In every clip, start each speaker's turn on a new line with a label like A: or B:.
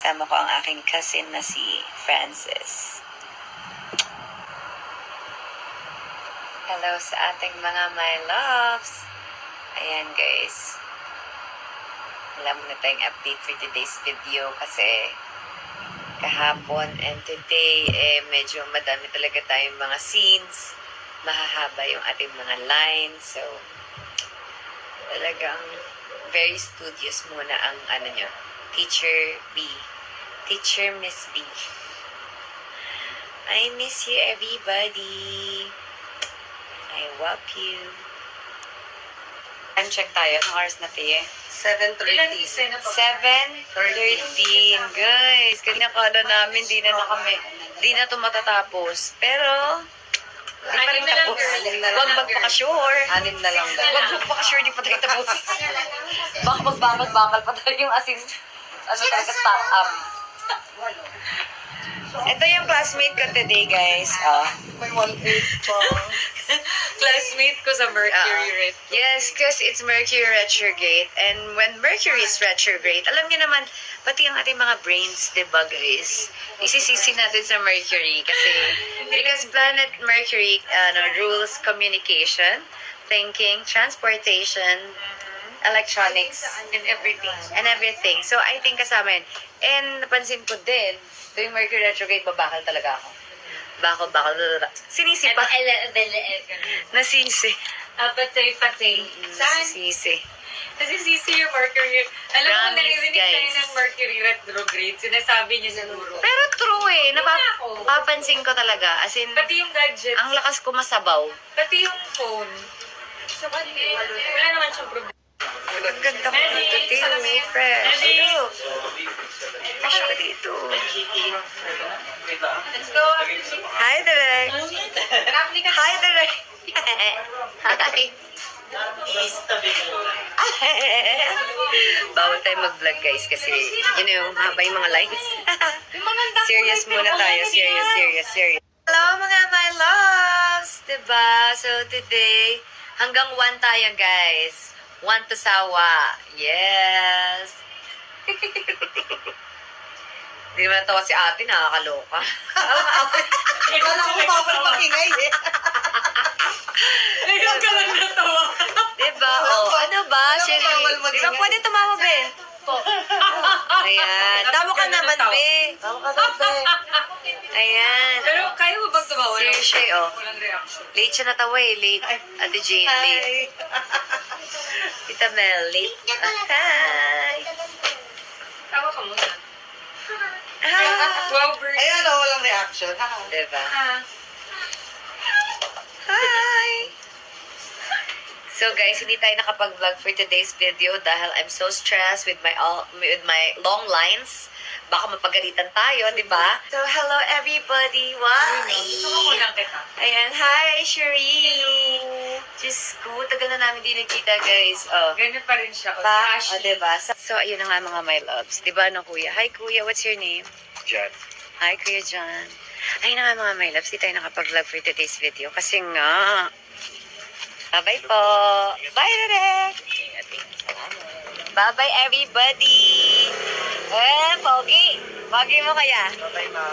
A: Kasama ko ang aking cousin na si Francis. Hello sa ating mga my loves. Ayan guys. Wala muna tayong update for today's video kasi kahapon and today medyo madami talaga tayong mga scenes. Mahahaba yung ating mga lines. So, talagang very studious muna ang Teacher B. Teacher Miss B. I miss you, everybody. I love you. Time check tayo. Anong oras na, Pia?
B: 7:30.
A: 7:13. Guys, kanina kala namin di na ito matatapos. Pero, di pa rin tapos. Huwag magpaka-sure.
B: 6 na lang daw.
A: Huwag magpaka-sure, di pa tayo tapos. Baka magbakal pa tayo yung assist. Talaga stop up. Ito yung classmate ko today, guys.
B: May 1-8 pa.
A: Classmate ko sa Mercury retrograde. Yes, because it's Mercury retrograde. And when Mercury is retrograde, alam niyo naman, pati ang ating mga brains, diba guys? Isisisi natin sa Mercury kasi because planet Mercury rules communication, thinking, transportation, electronics,
B: And everything.
A: and everything. So, I think kasama yun. And napansin ko din, tuwing Mercury retrograde, babakal talaga ako. Bakal. Sinisi pa. Nasisi.
B: Patay. Saan?
A: Nasisi.
B: Kasi sisi yung Mercury. Alam mo,
A: Promise,
B: naririnig tayo
A: guys.
B: ng Mercury retrograde. Sinasabi niya siguro.
A: Pero true eh.
B: ako.
A: Napapansin ko talaga. As in,
B: Pati yung gadget.
A: ang lakas ko masabaw.
B: Pati yung phone. Wala naman siyang problema.
A: Ang ganda ko dito, Teo. Fresh. Hello. Fresh ka dito.
B: Let's go.
A: Hi, Direk. Hi, Direk. Hi. Bawal tayo mag-vlog, guys, kasi, mahaba yung mga lines. Serious muna tayo. Serious. Hello, mga my loves! Diba? So, today, hanggang 1 tayo, guys. 1 to sawa. Yes! Hindi naman natawa si ate, nakakaloka.
B: Wala ko bawal makingay eh. Ngayon ka lang natawa.
A: Diba? Ano ba, Sherry? Diba pwede tumawa, be? Ayan. Tawa ka naman, be. Ayan.
B: Pero kaya mo bang tumawa?
A: Seriously,
B: Walang reaction.
A: Late siya natawa eh. Late. Ate Jane, late. Tita Mel, late. Hi.
B: Tawa ka muna.
A: Ah.
B: Wow, bird.
C: Ayan o, walang reaction.
A: Diba? Hi! So guys, hindi tayo nakapag-vlog for today's video dahil I'm so stressed with my long lines. Baka mapagalitan tayo, di ba? So hello everybody! Wow!
B: Gusto ko lang kita.
A: Ayan, hi Cherie! Diyos ko, tagal na namin di nagkita guys.
B: Ganyan pa rin siya.
A: Diba? So ayun na nga mga my loves. Diba no kuya? Hi kuya, what's your name?
C: John.
A: Hi Kuya John. Ayun na nga mga my loves, di tayo nakapag-vlog for today's video kasi nga. Bye-bye po. Bye, Derek. Bye-bye, everybody. Pogi. Pogi mo kaya?
C: Bye-bye, ma.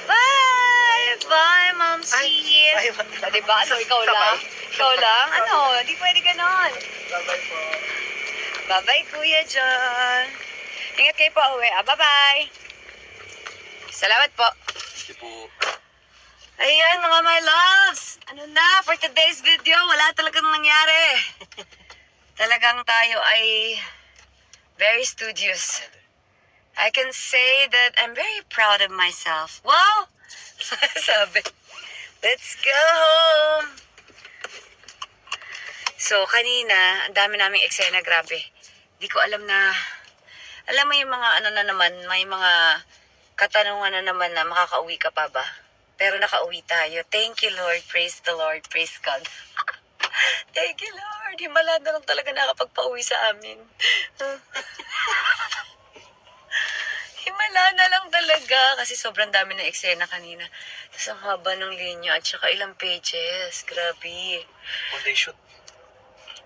A: Bye. Bye, Mom C.
C: Bye, ma.
A: Diba? Ano, ikaw lang? Ikaw lang? Ano? Hindi pwede ganon.
C: Bye-bye po.
A: Bye-bye, Kuya John. Ingat kayo po, uwi. Bye-bye. Salamat po.
C: Sige po.
A: Ayan, mga my loves. Ano na, for today's video, wala talagang nangyari. Talagang tayo ay very studious. I can say that I'm very proud of myself. Wow! Sabi, let's go home. So, kanina, ang dami naming eksena, grabe. Di ko alam na, alam mo yung mga ano na naman, may mga katanungan na naman na makakauwi ka pa ba? Pero nakauwi tayo. Thank you, Lord. Praise the Lord. Praise God. Thank you, Lord. Himala na lang talaga nakapagpauwi sa amin. Himala na lang talaga kasi sobrang dami na eksena kanina. Tapos ang haba ng linya at saka ilang pages. Grabe.
C: One day shoot.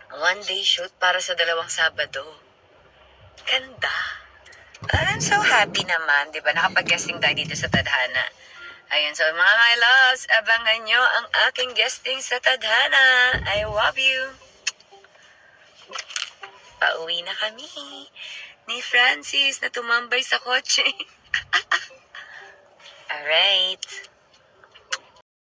A: One day shoot para sa 2 Sabado. Ganda. I'm so happy naman, di ba? Nakapag-guesting tayo dito sa Tadhana. Ayun, so mga my loves, abangan nyo ang aking guesting sa Tadhana. I love you. Pauwi na kami ni Francis na tumambay sa kotse. Alright.